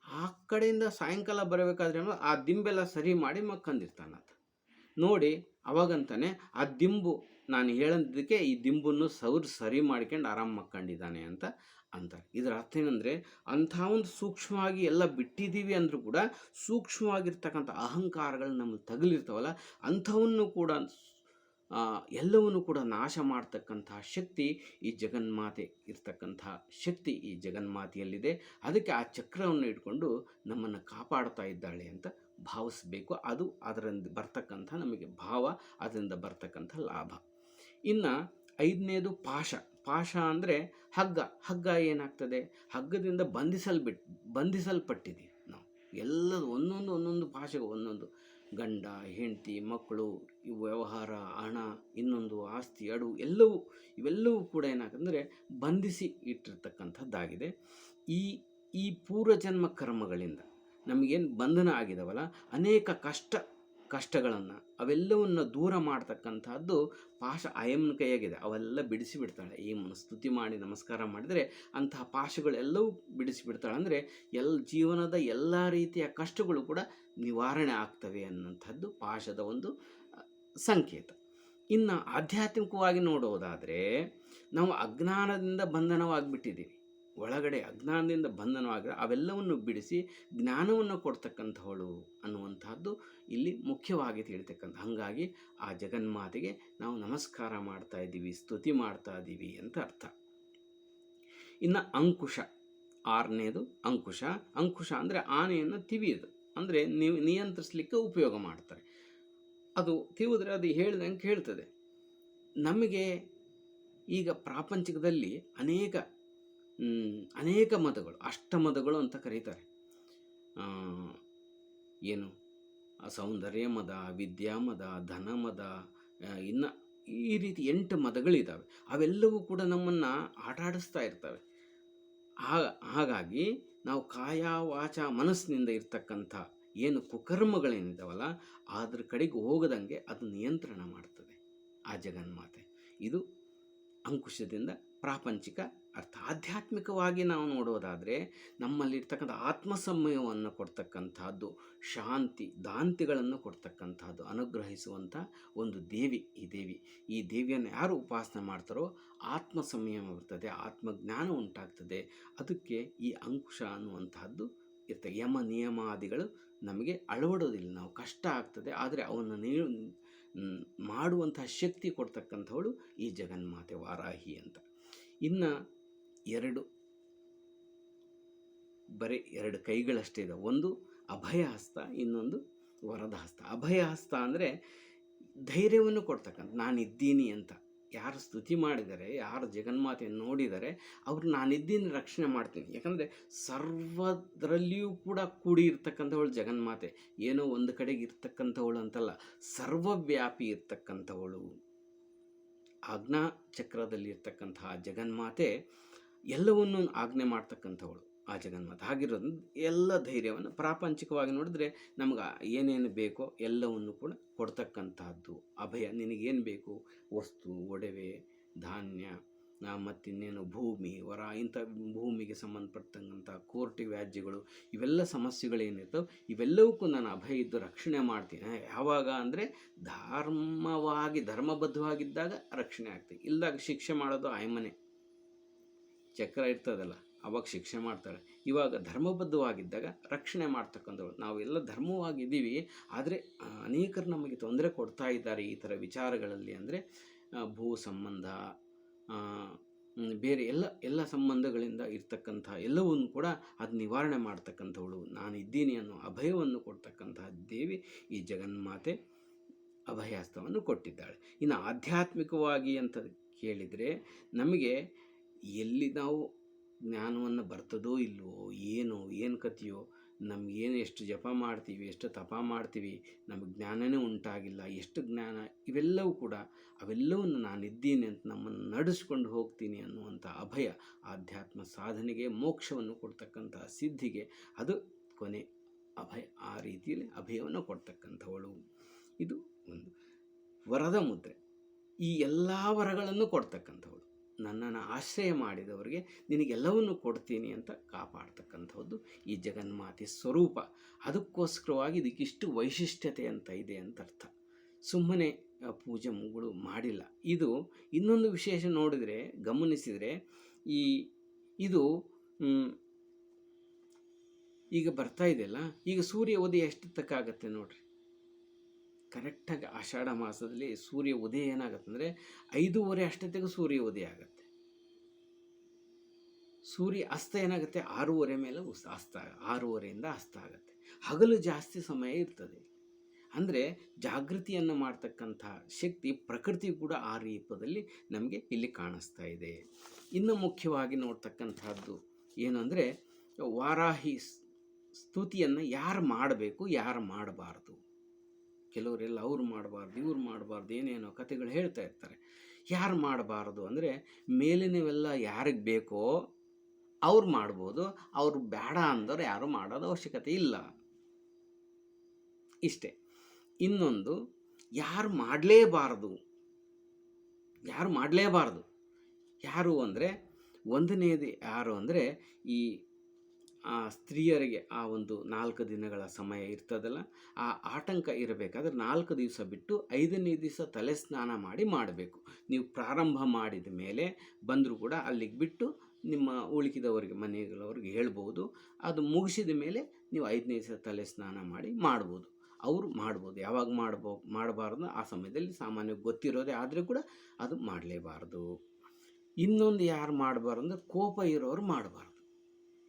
ಆ ಕಡೆಯಿಂದ ಸಾಯಂಕಾಲ ಬರಬೇಕಾದ್ರೆ ಆ ದಿಂಬೆಲ್ಲ ಸರಿ ಮಾಡಿ ಮಕ್ಕಂದಿರ್ತಾನೆ ಆತ. ನೋಡಿ ಅವಾಗಂತಾನೆ, ಆ ದಿಂಬು ನಾನು ಹೇಳೋದಕ್ಕೆ ಈ ದಿಂಬನ್ನು ಸರಿ ಮಾಡ್ಕೊಂಡು ಆರಾಮ್ ಮಕ್ಕಂಡಿದ್ದಾನೆ ಅಂತ ಅಂತಾರೆ. ಇದರ ಅರ್ಥ ಏನಂದರೆ, ಅಂಥ ಒಂದು ಸೂಕ್ಷ್ಮವಾಗಿ ಎಲ್ಲ ಬಿಟ್ಟಿದ್ದೀವಿ ಅಂದರೂ ಕೂಡ ಸೂಕ್ಷ್ಮವಾಗಿರ್ತಕ್ಕಂಥ ಅಹಂಕಾರಗಳು ನಮಗೆ ತಗಲಿರ್ತಾವಲ್ಲ, ಅಂಥವನ್ನು ಕೂಡ ಎಲ್ಲವನ್ನು ಕೂಡ ನಾಶ ಮಾಡ್ತಕ್ಕಂತಹ ಶಕ್ತಿ ಈ ಜಗನ್ಮಾತೆ ಇರ್ತಕ್ಕಂಥ ಶಕ್ತಿ ಈ ಜಗನ್ಮಾತೆಯಲ್ಲಿದೆ. ಅದಕ್ಕೆ ಆ ಚಕ್ರವನ್ನು ಇಟ್ಕೊಂಡು ನಮ್ಮನ್ನು ಕಾಪಾಡ್ತಾ ಇದ್ದಾಳೆ ಅಂತ ಭಾವಿಸಬೇಕು. ಅದು ಅದರಿಂದ ಬರ್ತಕ್ಕಂಥ ನಮಗೆ ಭಾವ, ಅದರಿಂದ ಬರ್ತಕ್ಕಂಥ ಲಾಭ. ಇನ್ನು 5ನೇದು ಪಾಶ ಅಂದರೆ ಹಗ್ಗ ಏನಾಗ್ತದೆ? ಹಗ್ಗದಿಂದ ಬಂಧಿಸಲ್ಪಟ್ಟಿದ್ದೀವಿ ನಾವು. ಎಲ್ಲದು ಒಂದೊಂದು ಪಾಶಗಳು, ಒಂದೊಂದು ಗಂಡ ಹೆಂಡತಿ ಮಕ್ಕಳು, ಇವು ವ್ಯವಹಾರ, ಹಣ, ಇನ್ನೊಂದು ಆಸ್ತಿ, ಅಡುವು, ಇವೆಲ್ಲವೂ ಕೂಡ ಏನಾಗಂದರೆ ಬಂಧಿಸಿ ಇಟ್ಟಿರ್ತಕ್ಕಂಥದ್ದಾಗಿದೆ. ಈ ಪೂರ್ವಜನ್ಮ ಕರ್ಮಗಳಿಂದ ನಮಗೇನು ಬಂಧನ ಆಗಿದಾವಲ್ಲ, ಅನೇಕ ಕಷ್ಟಗಳನ್ನು ಅವೆಲ್ಲವನ್ನು ದೂರ ಮಾಡ್ತಕ್ಕಂಥದ್ದು ಪಾಶ ಆಯಮ್ಮನ ಕೈಯಾಗಿದೆ. ಅವೆಲ್ಲ ಬಿಡಿಸಿಬಿಡ್ತಾಳೆ. ಈ ಸ್ತುತಿ ಮಾಡಿ ನಮಸ್ಕಾರ ಮಾಡಿದರೆ ಅಂತಹ ಪಾಶಗಳೆಲ್ಲವೂ ಬಿಡಿಸಿಬಿಡ್ತಾಳೆ. ಅಂದರೆ ಜೀವನದ ಎಲ್ಲ ರೀತಿಯ ಕಷ್ಟಗಳು ಕೂಡ ನಿವಾರಣೆ ಆಗ್ತವೆ ಅನ್ನೋಂಥದ್ದು ಪಾಶದ ಒಂದು ಸಂಕೇತ. ಇನ್ನು ಆಧ್ಯಾತ್ಮಿಕವಾಗಿ ನೋಡೋದಾದರೆ, ನಾವು ಅಜ್ಞಾನದಿಂದ ಬಂಧನವಾಗಿಬಿಟ್ಟಿದ್ದೀವಿ. ಒಳಗಡೆ ಅಜ್ಞಾನದಿಂದ ಬಂಧನವಾಗಿರೋ ಅವೆಲ್ಲವನ್ನು ಬಿಡಿಸಿ ಜ್ಞಾನವನ್ನು ಕೊಡ್ತಕ್ಕಂಥವಳು ಅನ್ನುವಂಥದ್ದು ಇಲ್ಲಿ ಮುಖ್ಯವಾಗಿ ತಿಳಿತಕ್ಕಂಥ. ಹಾಗಾಗಿ ಆ ಜಗನ್ಮಾತೆಗೆ ನಾವು ನಮಸ್ಕಾರ ಮಾಡ್ತಾ ಇದ್ದೀವಿ, ಸ್ತುತಿ ಮಾಡ್ತಾ ಇದ್ದೀವಿ ಅಂತ ಅರ್ಥ. ಇನ್ನು ಅಂಕುಶ, 6ನೇದು ಅಂಕುಶ ಅಂದರೆ ಆನೆಯನ್ನು ತಿವಿಯೋದು, ಅಂದರೆ ನಿಯಂತ್ರಿಸಲಿಕ್ಕೆ ಉಪಯೋಗ ಮಾಡ್ತಾರೆ. ಅದು ತಿವಿದ್ರೆ ಅದು ಹೇಳ್ದಂಗೆ ಹೇಳ್ತದೆ. ನಮಗೆ ಈಗ ಪ್ರಾಪಂಚಿಕದಲ್ಲಿ ಅನೇಕ ಮದಗಳು, ಅಷ್ಟಮದಗಳು ಅಂತ ಕರೀತಾರೆ. ಏನು ಸೌಂದರ್ಯ ಮದ, ವಿದ್ಯಾ ಮದ, ಧನ ಮದ, ಇನ್ನು ಈ ರೀತಿ 8 ಮದಗಳಿದ್ದಾವೆ. ಅವೆಲ್ಲವೂ ಕೂಡ ನಮ್ಮನ್ನು ಆಟಾಡಿಸ್ತಾ ಇರ್ತವೆ. ಹಾಗಾಗಿ ನಾವು ಕಾಯ ವಾಚ ಮನಸ್ಸಿನಿಂದ ಇರ್ತಕ್ಕಂಥ ಏನು ಕುಕರ್ಮಗಳೇನಿದ್ದಾವಲ್ಲ, ಅದ್ರ ಕಡೆಗೆ ಹೋಗದಂಗೆ ಅದು ನಿಯಂತ್ರಣ ಮಾಡ್ತದೆ ಆ ಜಗನ್ಮಾತೆ. ಇದು ಅಂಕುಶದಿಂದ ಪ್ರಾಪಂಚಿಕ ಅರ್ಥ. ಆಧ್ಯಾತ್ಮಿಕವಾಗಿ ನಾವು ನೋಡೋದಾದರೆ, ನಮ್ಮಲ್ಲಿರ್ತಕ್ಕಂಥ ಆತ್ಮಸಮಯವನ್ನು ಕೊಡ್ತಕ್ಕಂಥದ್ದು, ಶಾಂತಿ ದಾಂತಿಗಳನ್ನು ಕೊಡ್ತಕ್ಕಂಥದ್ದು, ಅನುಗ್ರಹಿಸುವಂಥ ಒಂದು ದೇವಿ ಈ ದೇವಿಯನ್ನು ಯಾರು ಉಪಾಸನೆ ಮಾಡ್ತಾರೋ ಆತ್ಮಸಂಯಮ ಬರ್ತದೆ, ಆತ್ಮಜ್ಞಾನ ಉಂಟಾಗ್ತದೆ. ಅದಕ್ಕೆ ಈ ಅಂಕುಶ ಅನ್ನುವಂತಹದ್ದು ಇರ್ತದೆ. ಯಮ ನಿಯಮಾದಿಗಳು ನಮಗೆ ಅಳವಡೋದಿಲ್ಲ, ನಾವು ಕಷ್ಟ ಆಗ್ತದೆ, ಆದರೆ ಅವನ್ನು ಮಾಡುವಂತಹ ಶಕ್ತಿ ಕೊಡ್ತಕ್ಕಂಥವಳು ಈ ಜಗನ್ಮಾತೆ ವಾರಾಹಿ ಅಂತ. ಇನ್ನು ಬರೀ 2 ಕೈಗಳಷ್ಟೇ ಇದೆ. ಒಂದು ಅಭಯಹಸ್ತ, ಇನ್ನೊಂದು ವರದಹಸ್ತ. ಅಭಯಹಸ್ತ ಅಂದರೆ ಧೈರ್ಯವನ್ನು ಕೊಡ್ತಕ್ಕಂಥ, ನಾನಿದ್ದೀನಿ ಅಂತ. ಯಾರು ಸ್ತುತಿ ಮಾಡಿದ್ದಾರೆ, ಯಾರು ಜಗನ್ಮಾತೆಯನ್ನು ನೋಡಿದ್ದಾರೆ, ಅವರು ನಾನಿದ್ದೀನಿ, ರಕ್ಷಣೆ ಮಾಡ್ತೀನಿ. ಯಾಕಂದರೆ ಸರ್ವದರಲ್ಲಿಯೂ ಕೂಡ ಕೂಡಿ ಇರ್ತಕ್ಕಂಥವಳು ಜಗನ್ಮಾತೆ. ಏನೋ ಒಂದು ಕಡೆಗೆ ಇರ್ತಕ್ಕಂಥವಳು ಅಂತಲ್ಲ, ಸರ್ವವ್ಯಾಪಿ ಇರ್ತಕ್ಕಂಥವಳು. ಆಜ್ಞಾ ಚಕ್ರದಲ್ಲಿ ಇರ್ತಕ್ಕಂತಹ ಜಗನ್ಮಾತೆ ಎಲ್ಲವನ್ನೂ ಆಜ್ಞೆ ಮಾಡ್ತಕ್ಕಂಥವಳು ಆ ಜಗನ್ಮಾತೆ. ಹಾಗಿರೋದು ಎಲ್ಲ ಧೈರ್ಯವನ್ನು ಪ್ರಾಪಂಚಿಕವಾಗಿ ನೋಡಿದ್ರೆ ನಮ್ಗೆ ಏನೇನು ಬೇಕೋ ಎಲ್ಲವನ್ನು ಕೂಡ ಕೊಡ್ತಕ್ಕಂಥದ್ದು ಅಭಯ. ನಿನಗೇನು ಬೇಕು, ವಸ್ತು, ಒಡವೆ, ಧಾನ್ಯ, ಮತ್ತಿನ್ನೇನು ಭೂಮಿ, ವರ, ಇಂಥ ಭೂಮಿಗೆ ಸಂಬಂಧಪಟ್ಟಂಥ ಕೋರ್ಟಿ ವ್ಯಾಜ್ಯಗಳು, ಇವೆಲ್ಲ ಸಮಸ್ಯೆಗಳೇನಿರ್ತವೆ ಇವೆಲ್ಲವಕ್ಕೂ ನಾನು ಅಭಯ ಇದ್ದು ರಕ್ಷಣೆ ಮಾಡ್ತೀನಿ. ಯಾವಾಗ ಅಂದರೆ ಧರ್ಮಬದ್ಧವಾಗಿದ್ದಾಗ ರಕ್ಷಣೆ ಆಗ್ತದೆ. ಇಲ್ದಾಗ ಶಿಕ್ಷೆ ಮಾಡೋದು ಆಯಮ್ಮನೆ. ಚಕ್ರ ಇರ್ತದಲ್ಲ, ಅವಾಗ ಶಿಕ್ಷೆ ಮಾಡ್ತಾಳೆ. ಇವಾಗ ಧರ್ಮಬದ್ಧವಾಗಿದ್ದಾಗ ರಕ್ಷಣೆ ಮಾಡ್ತಕ್ಕಂಥವ್ರು. ನಾವೆಲ್ಲ ಧರ್ಮವಾಗಿದ್ದೀವಿ, ಆದರೆ ಅನೇಕರು ನಮಗೆ ತೊಂದರೆ ಕೊಡ್ತಾ ಇದ್ದಾರೆ ಈ ಥರ ವಿಚಾರಗಳಲ್ಲಿ. ಅಂದರೆ ಭೂ ಸಂಬಂಧ, ಬೇರೆ ಎಲ್ಲ ಸಂಬಂಧಗಳಿಂದ ಇರ್ತಕ್ಕಂಥ ಎಲ್ಲವನ್ನು ಕೂಡ ಅದು ನಿವಾರಣೆ ಮಾಡ್ತಕ್ಕಂಥವಳು, ನಾನಿದ್ದೀನಿ ಅನ್ನೋ ಅಭಯವನ್ನು ಕೊಡ್ತಕ್ಕಂತಹ ದೇವಿ ಈ ಜಗನ್ಮಾತೆ ಅಭಯಹಸ್ತವನ್ನು ಕೊಟ್ಟಿದ್ದಾಳೆ. ಇನ್ನು ಆಧ್ಯಾತ್ಮಿಕವಾಗಿ ಅಂತ ಕೇಳಿದರೆ, ನಮಗೆ ಎಲ್ಲಿ ನಾವು ಜ್ಞಾನವನ್ನು ಬರ್ತದೋ ಇಲ್ವೋ, ಏನು ಕಥೆಯೋ, ನಮಗೇನು ಎಷ್ಟು ಜಪ ಮಾಡ್ತೀವಿ, ಎಷ್ಟು ತಪ ಮಾಡ್ತೀವಿ, ನಮಗೆ ಜ್ಞಾನವೇ ಉಂಟಾಗಿಲ್ಲ, ಎಷ್ಟು ಜ್ಞಾನ, ಇವೆಲ್ಲವೂ ಕೂಡ ಅವೆಲ್ಲವನ್ನು ನಾನಿದ್ದೀನಿ ಅಂತ ನಮ್ಮನ್ನು ನಡೆಸ್ಕೊಂಡು ಹೋಗ್ತೀನಿ ಅನ್ನುವಂಥ ಅಭಯ, ಆಧ್ಯಾತ್ಮ ಸಾಧನೆಗೆ, ಮೋಕ್ಷವನ್ನು ಕೊಡ್ತಕ್ಕಂಥ ಸಿದ್ಧಿಗೆ ಅದು ಕೊನೆ ಅಭಯ. ಆ ರೀತಿಯಲ್ಲಿ ಅಭಯವನ್ನು ಕೊಡ್ತಕ್ಕಂಥವಳು. ಇದು ಒಂದು ವರದ ಮುದ್ರೆ. ಈ ಎಲ್ಲ ವರಗಳನ್ನು ಕೊಡ್ತಕ್ಕಂಥವಳು. ನನ್ನನ್ನು ಆಶ್ರಯ ಮಾಡಿದವರಿಗೆ ನಿನಗೆಲ್ಲವನ್ನು ಕೊಡ್ತೀನಿ ಅಂತ ಕಾಪಾಡ್ತಕ್ಕಂಥದ್ದು ಈ ಜಗನ್ಮಾತೆ ಸ್ವರೂಪ. ಅದಕ್ಕೋಸ್ಕರವಾಗಿ ಇದಕ್ಕಿಷ್ಟು ವೈಶಿಷ್ಟ್ಯತೆ ಅಂತ ಇದೆ ಅಂತ ಅರ್ಥ. ಸುಮ್ಮನೆ ಪೂಜೆ ಮುಗಳು ಮಾಡಿಲ್ಲ. ಇದು ಇನ್ನೊಂದು ವಿಶೇಷ ನೋಡಿದರೆ, ಗಮನಿಸಿದರೆ, ಇದು ಈಗ ಬರ್ತಾ ಇದೆಯಲ್ಲ, ಈಗ ಸೂರ್ಯ ಉದಯ ಎಷ್ಟೊತ್ತಕ್ಕಾಗತ್ತೆ ನೋಡ್ರಿ. ಕರೆಕ್ಟಾಗಿ ಆಷಾಢ ಮಾಸದಲ್ಲಿ ಸೂರ್ಯ ಉದಯ ಏನಾಗುತ್ತೆ ಅಂದರೆ 5:30 ಅಷ್ಟೊತ್ತಿಗೆ ಸೂರ್ಯ ಉದಯ ಆಗುತ್ತೆ. ಸೂರ್ಯ ಅಸ್ತ ಏನಾಗುತ್ತೆ 6:30 ಮೇಲೆ ಅಸ್ತ, 6:30ಯಿಂದ ಅಸ್ತ ಆಗುತ್ತೆ. ಹಗಲು ಜಾಸ್ತಿ ಸಮಯ ಇರ್ತದೆ. ಅಂದರೆ ಜಾಗೃತಿಯನ್ನು ಮಾಡ್ತಕ್ಕಂಥ ಶಕ್ತಿ ಪ್ರಕೃತಿ ಕೂಡ ಆ ರೂಪದಲ್ಲಿ ನಮಗೆ ಇಲ್ಲಿ ಕಾಣಿಸ್ತಾ ಇದೆ. ಇನ್ನು ಮುಖ್ಯವಾಗಿ ನೋಡ್ತಕ್ಕಂಥದ್ದು ಏನು ಅಂದರೆ, ವಾರಾಹಿ ಸ್ತುತಿಯನ್ನು ಯಾರು ಮಾಡಬೇಕು, ಯಾರು ಮಾಡಬಾರ್ದು. ಕೆಲವರೆಲ್ಲ ಅವ್ರು ಮಾಡಬಾರ್ದು, ಇವ್ರು ಮಾಡಬಾರ್ದು, ಏನೇನೋ ಕಥೆಗಳು ಹೇಳ್ತಾ ಇರ್ತಾರೆ. ಯಾರು ಮಾಡಬಾರ್ದು ಅಂದರೆ, ಮೇಲಿನವೆಲ್ಲ ಯಾರಿಗೆ ಬೇಕೋ ಅವ್ರು ಮಾಡ್ಬೋದು, ಅವ್ರು ಬೇಡ ಅಂದವ್ರು ಯಾರು ಮಾಡೋದು ಅವಶ್ಯಕತೆ ಇಲ್ಲ, ಇಷ್ಟೇ. ಇನ್ನೊಂದು, ಯಾರು ಮಾಡಲೇಬಾರ್ದು, ಯಾರು ಅಂದರೆ, ಒಂದನೇದು ಯಾರು ಅಂದರೆ, ಈ ಸ್ತ್ರೀಯರಿಗೆ ಆ ಒಂದು 4 ದಿನಗಳ ಸಮಯ ಇರ್ತದಲ್ಲ, ಆ ಆಟಂಕ ಇರಬೇಕಾದ್ರೆ 4 ದಿವಸ ಬಿಟ್ಟು 5ನೇ ದಿವಸ ತಲೆ ಸ್ನಾನ ಮಾಡಬೇಕು. ನೀವು ಪ್ರಾರಂಭ ಮಾಡಿದ ಮೇಲೆ ಬಂದರೂ ಕೂಡ ಅಲ್ಲಿಗೆ ಬಿಟ್ಟು ನಿಮ್ಮ ಉಳಿಕಿದವರಿಗೆ, ಮನೆಗಳವ್ರಿಗೆ ಹೇಳ್ಬೋದು. ಅದು ಮುಗಿಸಿದ ಮೇಲೆ ನೀವು 5ನೇ ದಿವಸ ತಲೆ ಸ್ನಾನ ಮಾಡ್ಬೋದು. ಅವರು ಮಾಡ್ಬೋದು. ಯಾವಾಗ ಮಾಡಬಾರ್ದು ಆ ಸಮಯದಲ್ಲಿ ಸಾಮಾನ್ಯವಾಗಿ ಗೊತ್ತಿರೋದೇ ಆದರೆ ಕೂಡ ಅದು ಮಾಡಲೇಬಾರ್ದು. ಇನ್ನೊಂದು ಯಾರು ಮಾಡಬಾರ್ದು ಅಂದರೆ, ಕೋಪ ಇರೋರು ಮಾಡಬಾರ್ದು.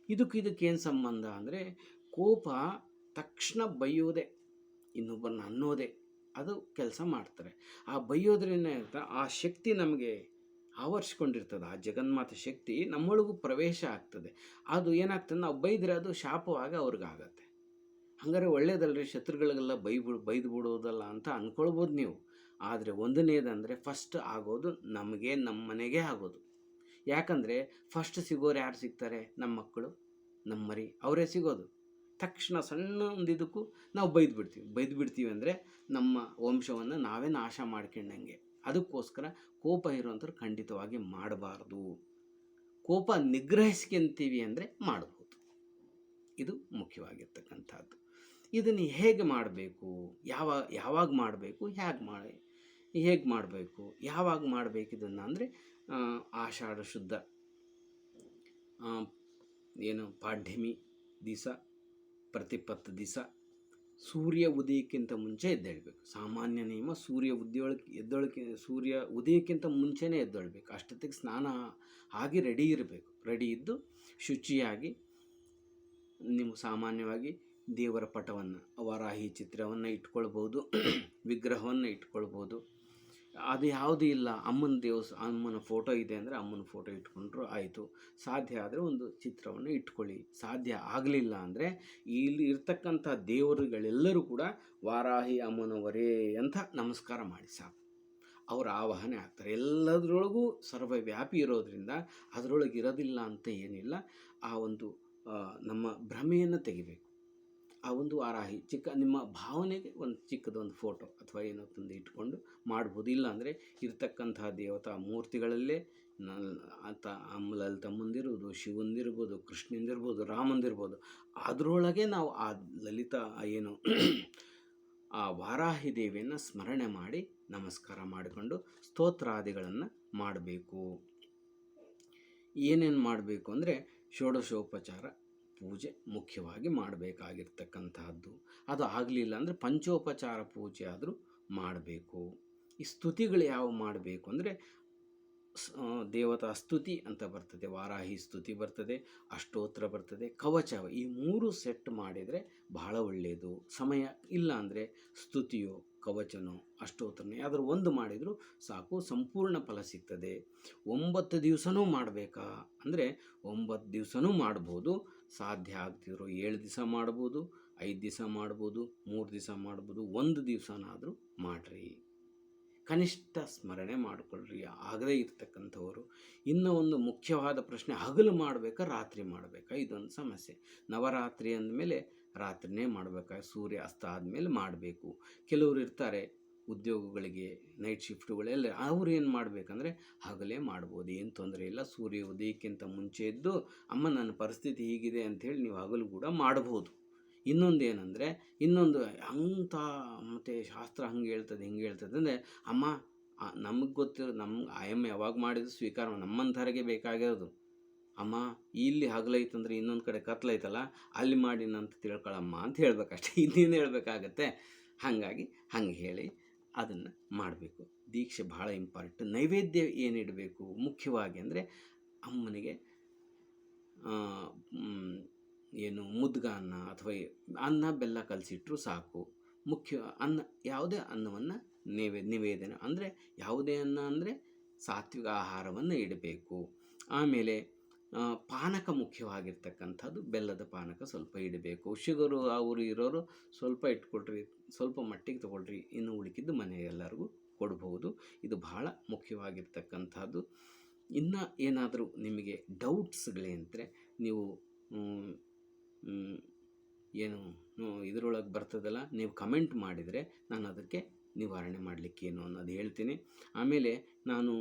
ಇದಕ್ಕೇನು ಸಂಬಂಧ ಅಂದರೆ, ಕೋಪ ತಕ್ಷಣ ಬೈಯೋದೆ, ಇನ್ನೊಬ್ಬರನ್ನ ಅನ್ನೋದೇ, ಅದು ಕೆಲಸ ಮಾಡ್ತಾರೆ. ಆ ಬೈಯೋದ್ರಿಂದ ಆ ಶಕ್ತಿ ನಮಗೆ ಆವರಿಸ್ಕೊಂಡಿರ್ತದೆ. ಆ ಜಗನ್ಮಾತೆ ಶಕ್ತಿ ನಮ್ಮೊಳಗೂ ಪ್ರವೇಶ ಆಗ್ತದೆ. ಅದು ಏನಾಗ್ತದೆ, ನಾವು ಬೈದರೆ ಅದು ಶಾಪವಾಗಿ ಅವ್ರಿಗಾಗತ್ತೆ. ಹಂಗಾರೆ ಒಳ್ಳೇದಲ್ರಿ, ಶತ್ರುಗಳಿಗೆಲ್ಲ ಬೈದು ಬಿಡೋದಲ್ಲ ಅಂತ ಅಂದ್ಕೊಳ್ಬೋದು ನೀವು. ಆದರೆ ಒಂದನೇದಂದರೆ, ಫಸ್ಟ್ ಆಗೋದು ನಮಗೆ, ನಮ್ಮ ಮನೆಗೆ ಆಗೋದು. ಯಾಕಂದರೆ ಫಸ್ಟ್ ಸಿಗೋರು ಯಾರು ಸಿಗ್ತಾರೆ? ನಮ್ಮ ಮಕ್ಕಳು, ನಮ್ಮ ಮರಿ, ಅವರೇ ಸಿಗೋದು. ತಕ್ಷಣ ಸಣ್ಣ ಒಂದು ಇದಕ್ಕೂ ನಾವು ಬೈದು ಬಿಡ್ತೀವಿ ಅಂದರೆ ನಮ್ಮ ವಂಶವನ್ನು ನಾವೇ ನಾಶ ಮಾಡ್ಕೊಂಡಂಗೆ. ಅದಕ್ಕೋಸ್ಕರ ಕೋಪ ಇರುವಂಥವ್ರು ಖಂಡಿತವಾಗಿ ಮಾಡಬಾರ್ದು. ಕೋಪ ನಿಗ್ರಹಿಸ್ಕೊಂತೀವಿ ಅಂದರೆ ಮಾಡ್ಬೋದು. ಇದು ಮುಖ್ಯವಾಗಿರ್ತಕ್ಕಂಥದ್ದು. ಇದನ್ನು ಹೇಗೆ ಮಾಡಬೇಕು, ಯಾವಾಗ ಮಾಡಬೇಕು, ಹೇಗೆ ಮಾಡಬೇಕು, ಯಾವಾಗ ಮಾಡಬೇಕು ಇದನ್ನು ಅಂದರೆ, ಆಷಾಢ ಶುದ್ಧ ಪಾಡ್ಯಮಿ ದಿವಸ, ಪ್ರತಿಪತ್ತು ದಿವಸ ಸೂರ್ಯ ಉದಯಕ್ಕಿಂತ ಮುಂಚೆ ಎದ್ದೇಳಬೇಕು. ಸಾಮಾನ್ಯ ನಿಯಮ, ಸೂರ್ಯ ಉದಯಕ್ಕಿಂತ ಮುಂಚೆನೇ ಎದ್ದೇಳಬೇಕು. ಅಷ್ಟೊತ್ತಿಗೆ ಸ್ನಾನ ಆಗಿ ರೆಡಿ ಇರಬೇಕು. ರೆಡಿ ಇದ್ದು ಶುಚಿಯಾಗಿ, ನೀವು ಸಾಮಾನ್ಯವಾಗಿ ದೇವರ ಪಟವನ್ನು, ವಾರಾಹಿ ಚಿತ್ರವನ್ನು ಇಟ್ಕೊಳ್ಬೋದು, ವಿಗ್ರಹವನ್ನು ಇಟ್ಕೊಳ್ಬೋದು. ಅದು ಯಾವುದೂ ಇಲ್ಲ, ಅಮ್ಮನ ಫೋಟೋ ಇದೆ ಅಂದರೆ ಅಮ್ಮನ ಫೋಟೋ ಇಟ್ಕೊಂಡ್ರು ಆಯಿತು. ಸಾಧ್ಯ ಆದರೆ ಒಂದು ಚಿತ್ರವನ್ನು ಇಟ್ಕೊಳ್ಳಿ. ಸಾಧ್ಯ ಆಗಲಿಲ್ಲ ಅಂದರೆ ಇಲ್ಲಿ ಇರ್ತಕ್ಕಂಥ ದೇವರುಗಳೆಲ್ಲರೂ ಕೂಡ ವಾರಾಹಿ ಅಮ್ಮನವರೇ ಅಂತ ನಮಸ್ಕಾರ ಮಾಡಿ ಸಾಕು, ಅವರ ಆವಾಹನೆ ಆಗ್ತಾರೆ. ಎಲ್ಲದರೊಳಗೂ ಸರ್ವವ್ಯಾಪಿ ಇರೋದರಿಂದ ಅದರೊಳಗೆ ಇರೋದಿಲ್ಲ ಅಂತ ಏನಿಲ್ಲ. ಆ ಒಂದು ನಮ್ಮ ಭ್ರಮೆಯನ್ನು ತೆಗಿಬೇಕು. ಆ ಒಂದು ವಾರಾಹಿ ನಿಮ್ಮ ಭಾವನೆಗೆ ಒಂದು ಚಿಕ್ಕದೊಂದು ಫೋಟೋ ಅಥವಾ ಏನೋ ತಂದು ಇಟ್ಕೊಂಡು ಮಾಡ್ಬೋದು. ಇಲ್ಲಾಂದರೆ ಇರ್ತಕ್ಕಂಥ ದೇವತಾ ಮೂರ್ತಿಗಳಲ್ಲೇ ಲಲಿತಮ್ಮಂದಿರ್ಬೋದು, ಶಿವಂದಿರ್ಬೋದು, ಕೃಷ್ಣಂದಿರ್ಬೋದು, ರಾಮಂದಿರ್ಬೋದು, ಅದರೊಳಗೆ ನಾವು ಆ ಲಲಿತಾ ಆ ವಾರಾಹಿ ದೇವಿಯನ್ನು ಸ್ಮರಣೆ ಮಾಡಿ ನಮಸ್ಕಾರ ಮಾಡಿಕೊಂಡು ಸ್ತೋತ್ರಾದಿಗಳನ್ನು ಮಾಡಬೇಕು. ಏನೇನು ಮಾಡಬೇಕು ಅಂದರೆ, ಷೋಡಶೋಪಚಾರ ಪೂಜೆ ಮುಖ್ಯವಾಗಿ ಮಾಡಬೇಕಾಗಿರ್ತಕ್ಕಂಥದ್ದು. ಅದು ಆಗಲಿಲ್ಲ ಅಂದರೆ ಪಂಚೋಪಚಾರ ಪೂಜೆ ಆದರೂ ಮಾಡಬೇಕು. ಈ ಸ್ತುತಿಗಳು ಯಾವ ಮಾಡಬೇಕು ಅಂದರೆ, ದೇವತಾ ಸ್ತುತಿ ಅಂತ ಬರ್ತದೆ, ವಾರಾಹಿ ಸ್ತುತಿ ಬರ್ತದೆ, ಅಷ್ಟೋತ್ರ ಬರ್ತದೆ, ಕವಚ. ಈ 3 ಸೆಟ್ ಮಾಡಿದರೆ ಬಹಳ ಒಳ್ಳೆಯದು. ಸಮಯ ಇಲ್ಲ ಅಂದರೆ ಸ್ತುತಿಯೋ ಕವಚನೋ ಅಷ್ಟೋತ್ರನೇ ಯಾವ್ದಾದ್ರು ಒಂದು ಮಾಡಿದರೂ ಸಾಕು, ಸಂಪೂರ್ಣ ಫಲ ಸಿಗ್ತದೆ. 9 ದಿವಸನೂ ಮಾಡಬೇಕಾ ಅಂದರೆ 9 ದಿವಸನೂ ಮಾಡ್ಬೋದು. ಸಾಧ್ಯ ಆಗ್ತಿದ್ರು 7 ದಿವಸ ಮಾಡ್ಬೋದು, 5 ದಿವಸ ಮಾಡ್ಬೋದು, 3 ದಿವಸ ಮಾಡ್ಬೋದು, 1 ದಿವಸನಾದರೂ ಮಾಡಿರಿ. ಕನಿಷ್ಠ ಸ್ಮರಣೆ ಮಾಡಿಕೊಳ್ಳ್ರಿ ಆಗದೇ ಇರ್ತಕ್ಕಂಥವರು. ಇನ್ನೂ ಒಂದು ಮುಖ್ಯವಾದ ಪ್ರಶ್ನೆ, ಹಗಲು ಮಾಡಬೇಕಾ ರಾತ್ರಿ ಮಾಡಬೇಕಾ? ಇದೊಂದು ಸಮಸ್ಯೆ. ನವರಾತ್ರಿ ಅಂದಮೇಲೆ ರಾತ್ರಿನೇ ಮಾಡಬೇಕಾ? ಸೂರ್ಯ ಅಸ್ತ ಆದಮೇಲೆ ಮಾಡಬೇಕು. ಕೆಲವರು ಇರ್ತಾರೆ ಉದ್ಯೋಗಗಳಿಗೆ, ನೈಟ್ ಶಿಫ್ಟುಗಳೆಲ್ಲ, ಅವ್ರು ಏನು ಮಾಡಬೇಕಂದ್ರೆ ಹಗಲೇ ಮಾಡ್ಬೋದು, ಏನು ತೊಂದರೆ ಇಲ್ಲ. ಸೂರ್ಯ ಉದಯಕ್ಕಿಂತ ಮುಂಚೆ ಇದ್ದು ಅಮ್ಮ ನನ್ನ ಪರಿಸ್ಥಿತಿ ಹೀಗಿದೆ ಅಂಥೇಳಿ ನೀವು ಹಗಲು ಕೂಡ ಮಾಡ್ಬೋದು. ಇನ್ನೊಂದು ಏನಂದರೆ, ಇನ್ನೊಂದು ಅಂಥ ಮತ್ತು ಶಾಸ್ತ್ರ ಹಂಗೆ ಹೇಳ್ತದೆ ಹಿಂಗೆ ಹೇಳ್ತದೆ ಅಂದರೆ, ಅಮ್ಮ ನಮಗೆ ಗೊತ್ತಿರೋ ಆಯಮ್ಮ ಯಾವಾಗ ಮಾಡಿದ್ರು ಸ್ವೀಕಾರ ನಮ್ಮಂಥವ್ರಿಗೆ ಬೇಕಾಗಿರೋದು. ಅಮ್ಮ ಇಲ್ಲಿ ಹಗಲೈತಂದ್ರೆ ಇನ್ನೊಂದು ಕಡೆ ಕತ್ಲೈತಲ್ಲ ಅಲ್ಲಿ ಮಾಡಿ ಅಂತ ತಿಳ್ಕೊಳಮ್ಮ ಅಂತ ಹೇಳ್ಬೇಕಷ್ಟೇ, ಇನ್ನೇನು ಹೇಳಬೇಕಾಗತ್ತೆ. ಹಾಗಾಗಿ ಹಂಗೆ ಹೇಳಿ ಅದನ್ನು ಮಾಡಬೇಕು. ದೀಕ್ಷೆ ಭಾಳ ಇಂಪಾರ್ಟೆಂಟ್. ನೈವೇದ್ಯ ಏನಿಡಬೇಕು ಮುಖ್ಯವಾಗಿ ಅಂದರೆ ಅಮ್ಮನಿಗೆ ಏನು ಮುದ್ಗ ಅನ್ನ ಅಥವಾ ಅನ್ನ ಬೆಲ್ಲ ಕಲಸಿಟ್ರು ಸಾಕು. ಮುಖ್ಯ ಅನ್ನ, ಯಾವುದೇ ಅನ್ನವನ್ನು ನಿವೇದನೆ ಅಂದರೆ ಯಾವುದೇ ಅನ್ನ ಅಂದರೆ ಸಾತ್ವಿಕ ಆಹಾರವನ್ನು ಇಡಬೇಕು. ಆಮೇಲೆ ಪಾನಕ ಮುಖ್ಯವಾಗಿರ್ತಕ್ಕಂಥದ್ದು, ಬೆಲ್ಲದ ಪಾನಕ ಸ್ವಲ್ಪ ಇಡಬೇಕು. ಶುಗರು ಅವರು ಇರೋರು ಸ್ವಲ್ಪ ಇಟ್ಕೊಳ್ರಿ, ಸ್ವಲ್ಪ ಮಟ್ಟಿಗೆ ತೊಗೊಳ್ರಿ, ಇನ್ನು ಉಳಿಕಿದ್ದು ಮನೆಗೆಲ್ಲರಿಗೂ ಕೊಡ್ಬೋದು. ಇದು ಬಹಳ ಮುಖ್ಯವಾಗಿರ್ತಕ್ಕಂಥದ್ದು. ಇನ್ನು ಏನಾದರೂ ನಿಮಗೆ ಡೌಟ್ಸ್ಗಳೇಂದರೆ ನೀವು ಏನು ಇದರೊಳಗೆ ಬರ್ತದಲ್ಲ, ನೀವು ಕಮೆಂಟ್ ಮಾಡಿದರೆ ನಾನು ಅದಕ್ಕೆ ನಿವಾರಣೆ ಮಾಡಲಿಕ್ಕೇನು ಅನ್ನೋದು ಹೇಳ್ತೀನಿ. ಆಮೇಲೆ ನಾನು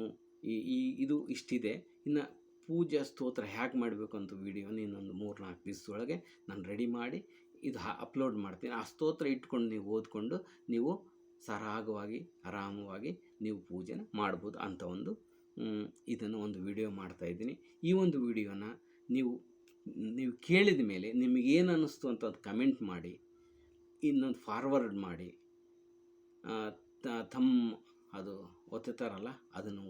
ಇದು ಇಷ್ಟಿದೆ. ಇನ್ನು ಪೂಜಾ ಸ್ತೋತ್ರ ಹೇಗೆ ಮಾಡಬೇಕು ಅಂತ ವೀಡಿಯೋನ ಇನ್ನೊಂದು 3-4 ದಿವಸದೊಳಗೆ ನಾನು ರೆಡಿ ಮಾಡಿ ಇದು ಅಪ್ಲೋಡ್ ಮಾಡ್ತೀನಿ. ಆ ಸ್ತೋತ್ರ ಇಟ್ಕೊಂಡು ನೀವು ಓದ್ಕೊಂಡು ನೀವು ಸರಾಗವಾಗಿ ಆರಾಮವಾಗಿ ನೀವು ಪೂಜೆನ ಮಾಡ್ಬೋದು ಅಂತ ಇದನ್ನು ಒಂದು ವಿಡಿಯೋ ಮಾಡ್ತಾಯಿದ್ದೀನಿ. ಈ ಒಂದು ವಿಡಿಯೋನ ನೀವು ಕೇಳಿದ ಮೇಲೆ ನಿಮಗೇನು ಅನ್ನಿಸ್ತು ಅಂತ ಅದು ಕಮೆಂಟ್ ಮಾಡಿ, ಇನ್ನೊಂದು ಫಾರ್ವರ್ಡ್ ಮಾಡಿ, ಅದು ಒತ್ತುತ್ತಾರಲ್ಲ ಅದನ್ನು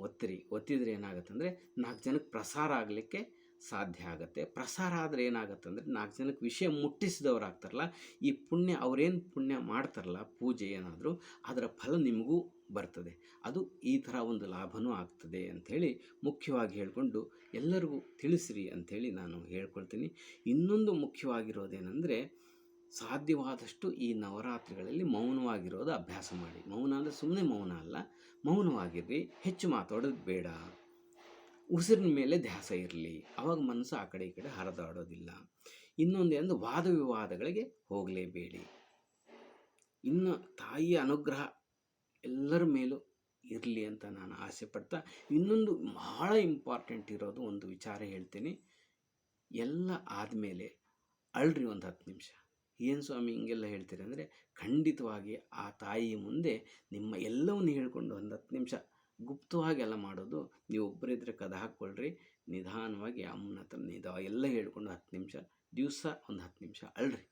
ಒತ್ತಿದರೆ ಏನಾಗುತ್ತೆ ಅಂದರೆ 4 ಜನಕ್ಕೆ ಪ್ರಸಾರ ಆಗಲಿಕ್ಕೆ ಸಾಧ್ಯ ಆಗುತ್ತೆ. ಪ್ರಸಾರ ಆದರೆ ಏನಾಗುತ್ತೆ ಅಂದರೆ 4 ಜನಕ್ಕೆ ವಿಷಯ ಮುಟ್ಟಿಸಿದವರು ಆಗ್ತಾರಲ್ಲ, ಈ ಪುಣ್ಯ ಅವರೇನು ಪುಣ್ಯ ಮಾಡ್ತಾರಲ್ಲ ಪೂಜೆ ಏನಾದರೂ ಅದರ ಫಲ ನಿಮಗೂ ಬರ್ತದೆ. ಅದು ಈ ಥರ ಒಂದು ಲಾಭವೂ ಆಗ್ತದೆ ಅಂಥೇಳಿ ಮುಖ್ಯವಾಗಿ ಹೇಳಿಕೊಂಡು ಎಲ್ಲರಿಗೂ ತಿಳಿಸ್ರಿ ಅಂಥೇಳಿ ನಾನು ಹೇಳ್ಕೊಳ್ತೀನಿ. ಇನ್ನೊಂದು ಮುಖ್ಯವಾಗಿರೋದೇನೆಂದರೆ, ಸಾಧ್ಯವಾದಷ್ಟು ಈ ನವರಾತ್ರಿಗಳಲ್ಲಿ ಮೌನವಾಗಿರೋದು ಅಭ್ಯಾಸ ಮಾಡಿ. ಮೌನ ಅಂದರೆ ಸುಮ್ಮನೆ ಮೌನ ಅಲ್ಲ, ಮೌನವಾಗಿರ್ರಿ, ಹೆಚ್ಚು ಮಾತಾಡೋದು ಬೇಡ. ಉಸಿರಿನ ಮೇಲೆ ಧ್ಯಾಸ ಇರಲಿ, ಆವಾಗ ಮನಸ್ಸು ಆ ಕಡೆ ಈ ಕಡೆ ಹರಿದಾಡೋದಿಲ್ಲ. ಇನ್ನೊಂದೇನು, ವಾದ ವಿವಾದಗಳಿಗೆ ಹೋಗಲೇಬೇಡಿ. ಇನ್ನು ತಾಯಿಯ ಅನುಗ್ರಹ ಎಲ್ಲರ ಮೇಲೂ ಇರಲಿ ಅಂತ ನಾನು ಆಸೆ ಪಡ್ತಾ, ಇನ್ನೊಂದು ಬಹಳ ಇಂಪಾರ್ಟೆಂಟ್ ಇರೋದು ಒಂದು ವಿಚಾರ ಹೇಳ್ತೀನಿ. ಎಲ್ಲ ಆದಮೇಲೆ ಅಳ್ರಿ ಒಂದು 10 ನಿಮಿಷ. ಏನು ಸ್ವಾಮಿ ಹಿಂಗೆಲ್ಲ ಹೇಳ್ತೀರಿ ಅಂದರೆ, ಖಂಡಿತವಾಗಿ ಆ ತಾಯಿಯ ಮುಂದೆ ನಿಮ್ಮ ಎಲ್ಲವನ್ನು ಹೇಳ್ಕೊಂಡು ಒಂದು 10 ನಿಮಿಷ ಗುಪ್ತವಾಗಿ ಎಲ್ಲ ಮಾಡೋದು. ನೀವು ಒಬ್ಬರಿದ್ದರೆ ಕದ ಹಾಕ್ಕೊಳ್ರಿ, ನಿಧಾನವಾಗಿ ಅಮ್ಮನ ಹತ್ರ ಎಲ್ಲ ಹೇಳ್ಕೊಂಡು 10 ನಿಮಿಷ ದಿವಸ ಒಂದು 10 ನಿಮಿಷ ಅಳ್ರಿ.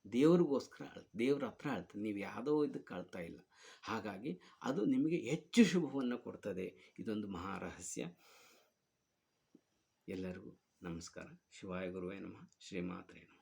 ದೇವ್ರಿಗೋಸ್ಕರ ದೇವ್ರ ಹತ್ರ ಅಳ್ತಾರೆ, ನೀವು ಯಾವುದೋ ಇದಕ್ಕೆ ಅಳ್ತಾ ಇಲ್ಲ. ಹಾಗಾಗಿ ಅದು ನಿಮಗೆ ಹೆಚ್ಚು ಶುಭವನ್ನು ಕೊಡ್ತದೆ. ಇದೊಂದು ಮಹಾರಹಸ್ಯ. ಎಲ್ಲರಿಗೂ ನಮಸ್ಕಾರ. ಶಿವಾಯ ಗುರುವೇ ನಮಃ. ಶ್ರೀಮಾತ್ರೇ ನಮಃ.